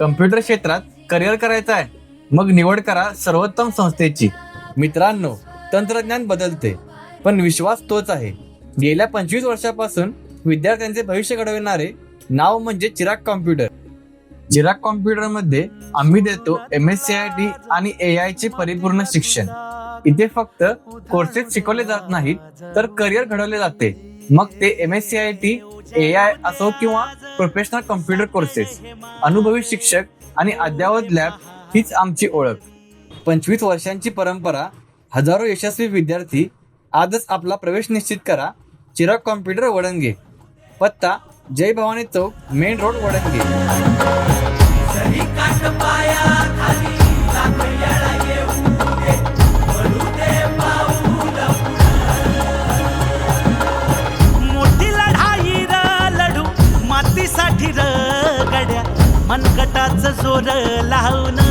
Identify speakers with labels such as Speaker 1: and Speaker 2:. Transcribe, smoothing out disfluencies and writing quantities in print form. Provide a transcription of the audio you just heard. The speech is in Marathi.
Speaker 1: कम्प्युटर क्षेत्रात करिअर करायचं आहे, मग निवड करा सर्वोत्तम संस्थेची. मित्रांनो, तंत्रज्ञान बदलते, पण विश्वास तोच आहे. गेल्या 25 वर्षापासून विद्यार्थ्यांचे भविष्य घडविणारे नाव म्हणजे चिराग कॉम्प्युटर. चिराग कॉम्प्युटर मध्ये आम्ही देतो MSCIT आणि AI चे परिपूर्ण शिक्षण. इथे फक्त कोर्सेस शिकवले जात नाहीत, तर करिअर घडवले जाते. मग ते MSCIT, AI असो किंवा प्रोफेशनल कॉम्प्युटर कोर्सेस. अनुभवी शिक्षक आणि अद्ययावत लॅब हीच आमची ओळख. 25 वर्षांची परंपरा, हजारो यशस्वी विद्यार्थी. आजच आपला प्रवेश निश्चित करा. चिराग कॉम्प्युटर वडंगे. पत्ता जय भवानी चौक, मेन रोड, वडंगे.
Speaker 2: मोठी लढाई लढू मातीसाठी गड्या, मनगटाचं जोर लावून